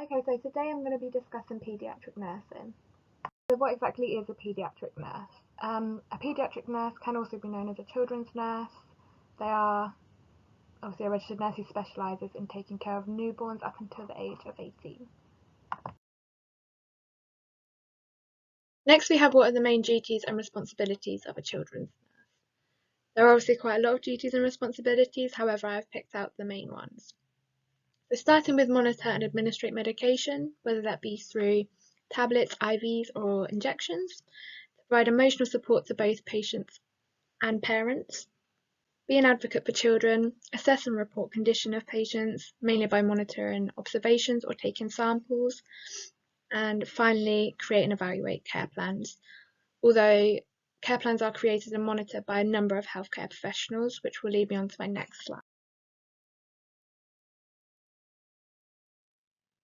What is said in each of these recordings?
Okay, so today I'm going to be discussing paediatric nursing. So what exactly is a paediatric nurse? A paediatric nurse can also be known as a children's nurse. They are obviously a registered nurse who specialises in taking care of newborns up until the age of 18. Next we have what are the main duties and responsibilities of a children's nurse. There are obviously quite a lot of duties and responsibilities, however I've picked out the main ones. So starting with monitor and administrate medication, whether that be through tablets, IVs or injections. Provide emotional support to both patients and parents. Be an advocate for children. Assess and report condition of patients, mainly by monitoring observations or taking samples. And finally, create and evaluate care plans. Although care plans are created and monitored by a number of healthcare professionals, which will lead me on to my next slide.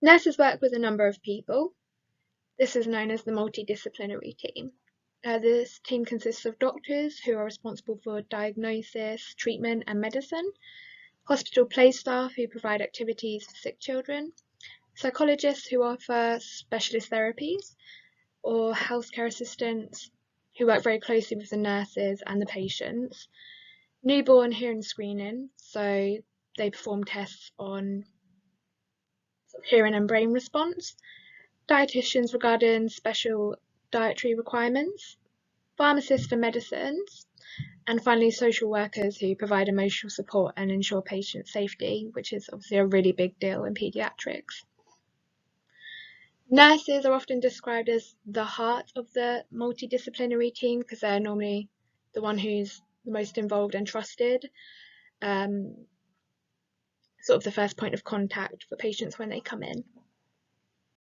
Nurses work with a number of people. This is known as the multidisciplinary team. This team consists of doctors who are responsible for diagnosis, treatment and medicine, hospital play staff who provide activities for sick children, psychologists who offer specialist therapies, or healthcare assistants who work very closely with the nurses and the patients, newborn hearing screening, so they perform tests on hearing and brain response, dietitians regarding special dietary requirements, pharmacists for medicines, and finally social workers who provide emotional support and ensure patient safety, which is obviously a really big deal in paediatrics. Nurses are often described as the heart of the multidisciplinary team because they're normally the one who's the most involved and trusted, sort of the first point of contact for patients when they come in.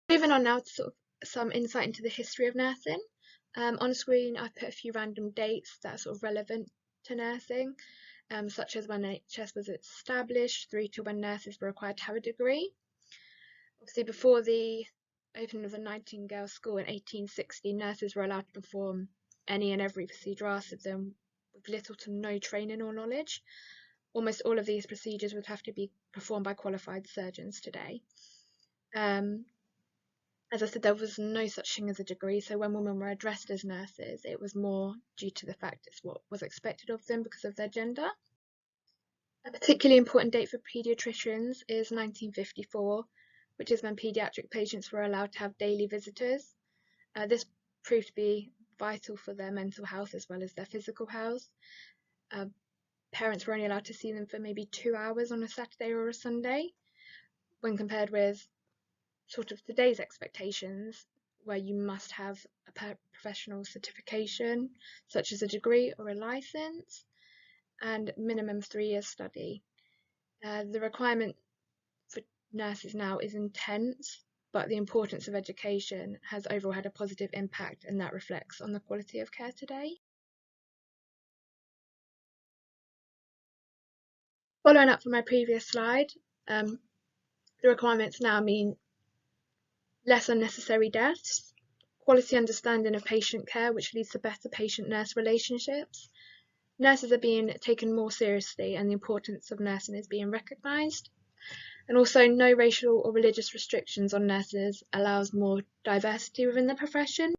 Moving on now to sort of some insight into the history of nursing. On screen I've put a few random dates that are sort of relevant to nursing, such as when NHS was established through to when nurses were required to have a degree. Obviously before the opening of the Nightingale School in 1860, nurses were allowed to perform any and every procedure asked of them with little to no training or knowledge. Almost all of these procedures would have to be performed by qualified surgeons today. As I said, there was no such thing as a degree, so when women were addressed as nurses, it was more due to the fact it's what was expected of them because of their gender. A particularly important date for paediatricians is 1954, which is when paediatric patients were allowed to have daily visitors. This proved to be vital for their mental health as well as their physical health. Parents were only allowed to see them for maybe 2 hours on a Saturday or a Sunday, when compared with sort of today's expectations, where you must have a professional certification, such as a degree or a license, and minimum 3 years study. The requirement for nurses now is intense, but the importance of education has overall had a positive impact, and that reflects on the quality of care today. Following up from my previous slide, the requirements now mean less unnecessary deaths, quality understanding of patient care, which leads to better patient-nurse relationships. Nurses are being taken more seriously and the importance of nursing is being recognised. And also no racial or religious restrictions on nurses allows more diversity within the profession.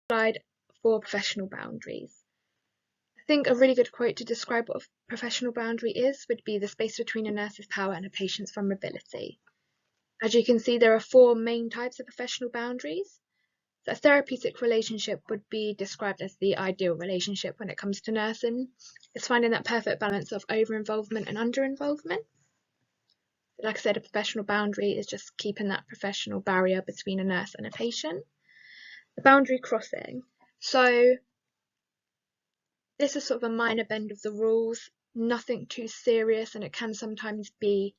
Slide for professional boundaries. I think a really good quote to describe what a professional boundary is would be the space between a nurse's power and a patient's vulnerability. As you can see, there are 4 main types of professional boundaries. So a therapeutic relationship would be described as the ideal relationship when it comes to nursing. It's finding that perfect balance of over-involvement and under-involvement. Like I said, a professional boundary is just keeping that professional barrier between a nurse and a patient. The boundary crossing. So this is sort of a minor bend of the rules, nothing too serious, and it can sometimes be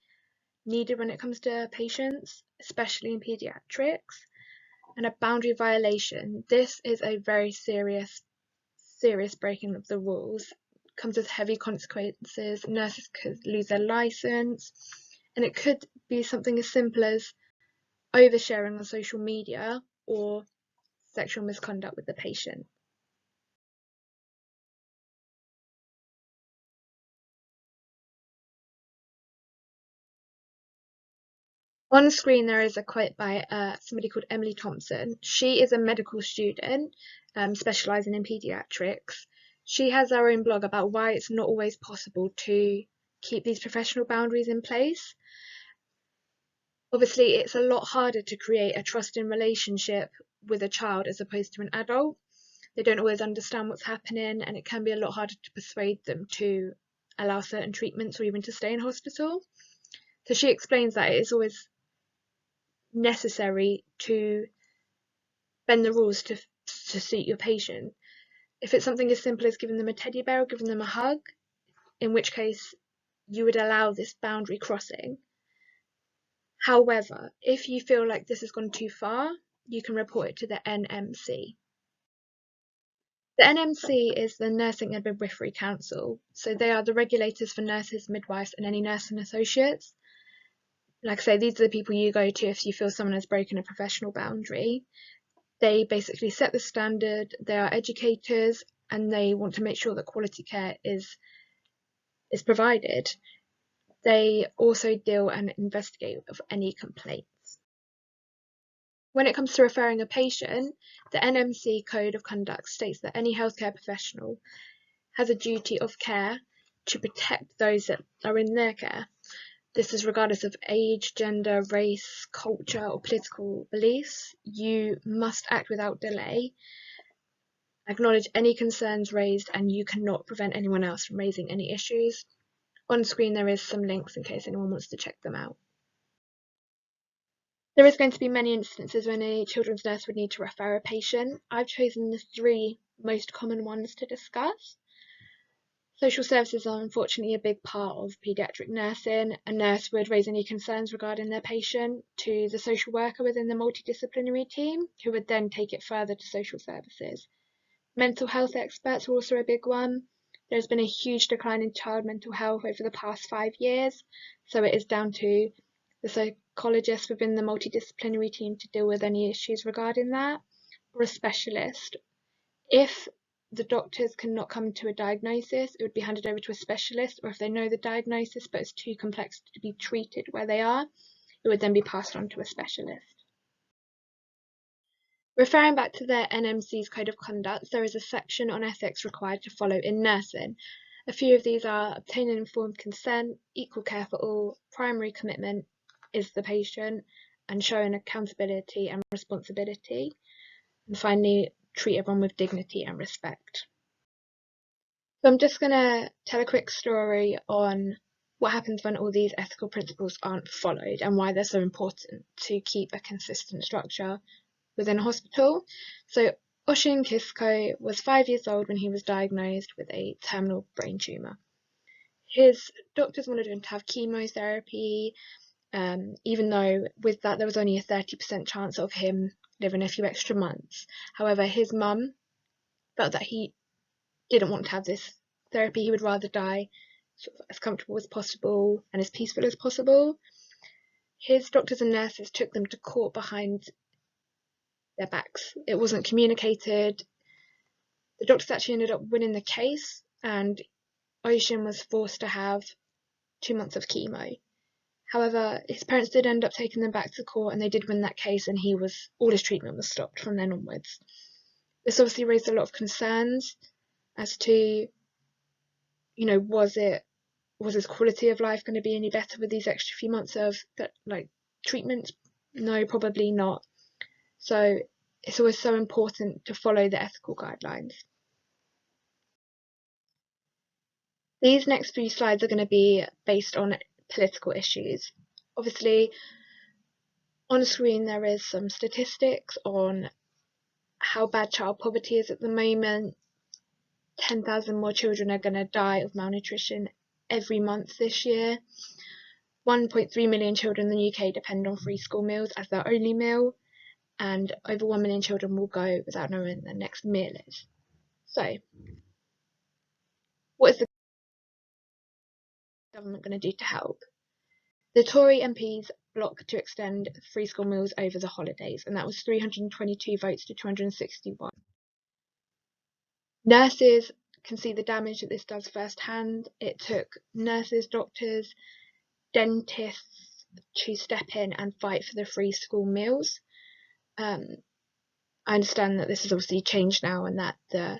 needed when it comes to patients, especially in paediatrics. And a boundary violation. This is a very serious breaking of the rules. It comes with heavy consequences. Nurses could lose their license, and it could be something as simple as oversharing on social media or sexual misconduct with the patient. On screen, there is a quote by somebody called Emily Thompson. She is a medical student specialising in paediatrics. She has her own blog about why it's not always possible to keep these professional boundaries in place. Obviously, it's a lot harder to create a trusting relationship with a child as opposed to an adult. They don't always understand what's happening, and it can be a lot harder to persuade them to allow certain treatments or even to stay in hospital. So she explains that it is always necessary to bend the rules to suit your patient. If it's something as simple as giving them a teddy bear or giving them a hug, in which case you would allow this boundary crossing. However, if you feel like this has gone too far, you can report it to the NMC. The NMC is the Nursing and Midwifery Council, so they are the regulators for nurses, midwives, and any nursing associates. Like I say, these are the people you go to if you feel someone has broken a professional boundary. They basically set the standard, they are educators, and they want to make sure that quality care is provided. They also deal and investigate of any complaints. When it comes to referring a patient, the NMC Code of Conduct states that any healthcare professional has a duty of care to protect those that are in their care. This is regardless of age, gender, race, culture, or political beliefs. You must act without delay, acknowledge any concerns raised, and you cannot prevent anyone else from raising any issues. On screen there is some links in case anyone wants to check them out. There is going to be many instances when a children's nurse would need to refer a patient. I've chosen the 3 most common ones to discuss. Social services are unfortunately a big part of paediatric nursing. A nurse would raise any concerns regarding their patient to the social worker within the multidisciplinary team, who would then take it further to social services. Mental health experts are also a big one. There's been a huge decline in child mental health over the past 5 years, so it is down to the psychologist within the multidisciplinary team to deal with any issues regarding that, or a specialist. If the doctors cannot come to a diagnosis, it would be handed over to a specialist, or if they know the diagnosis but it's too complex to be treated where they are, it would then be passed on to a specialist. Referring back to the NMC's Code of Conduct, there is a section on ethics required to follow in nursing. A few of these are obtaining informed consent, equal care for all, primary commitment is the patient, and showing accountability and responsibility, and finally, treat everyone with dignity and respect. So I'm just going to tell a quick story on what happens when all these ethical principles aren't followed and why they're so important to keep a consistent structure within a hospital. So Oshin Kisko was 5 years old when he was diagnosed with a terminal brain tumour. His doctors wanted him to have chemotherapy, even though with that there was only a 30% chance of him living a few extra months. However, his mum felt that he didn't want to have this therapy. He would rather die sort of as comfortable as possible and as peaceful as possible. His doctors and nurses took them to court behind their backs. It wasn't communicated. The doctors actually ended up winning the case, and Ocean was forced to have 2 months of chemo. However, his parents did end up taking them back to court, and they did win that case, and all his treatment was stopped from then onwards. This obviously raised a lot of concerns as to, was his quality of life going to be any better with these extra few months of treatment? No, probably not. So it's always so important to follow the ethical guidelines. These next few slides are going to be based on political issues. Obviously, on screen there is some statistics on how bad child poverty is at the moment. 10,000 more children are going to die of malnutrition every month this year. 1.3 million children in the UK depend on free school meals as their only meal, and over 1 million children will go without knowing when their next meal is. So, what is the government going to do to help? The Tory MPs blocked to extend free school meals over the holidays, and that was 322 votes to 261. Nurses can see the damage that this does firsthand. It took nurses, doctors, dentists, to step in and fight for the free school meals. I understand that this has obviously changed now and that the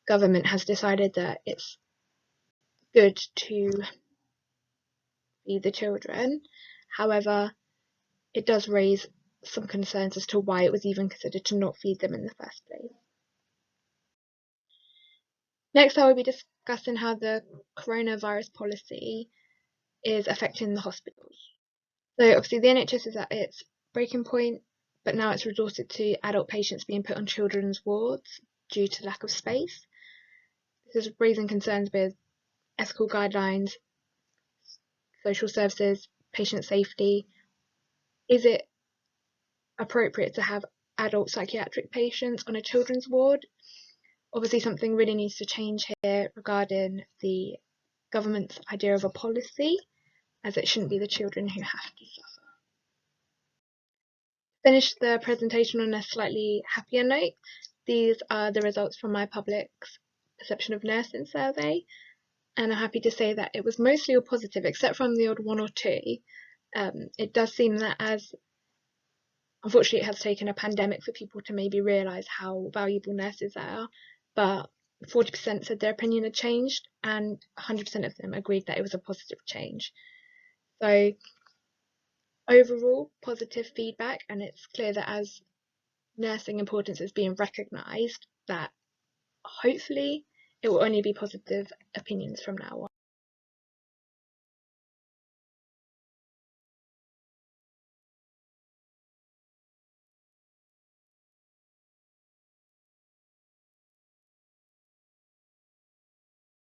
government has decided that it's good to feed the children. However, it does raise some concerns as to why it was even considered to not feed them in the first place. Next, I will be discussing how the coronavirus policy is affecting the hospitals. So obviously the NHS is at its breaking point, but now it's resorted to adult patients being put on children's wards due to lack of space. This is raising concerns with ethical guidelines, social services, patient safety. Is it appropriate to have adult psychiatric patients on a children's ward? Obviously something really needs to change here regarding the government's idea of a policy, as it shouldn't be the children who have to suffer. Finish the presentation on a slightly happier note. These are the results from my public's perception of nursing survey, and I'm happy to say that it was mostly all positive, except from the odd one or two. It does seem that, as unfortunately it has taken a pandemic for people to maybe realise how valuable nurses are, but 40% said their opinion had changed and 100% of them agreed that it was a positive change. So overall, positive feedback, and it's clear that as nursing importance is being recognised, that hopefully it will only be positive opinions from now on.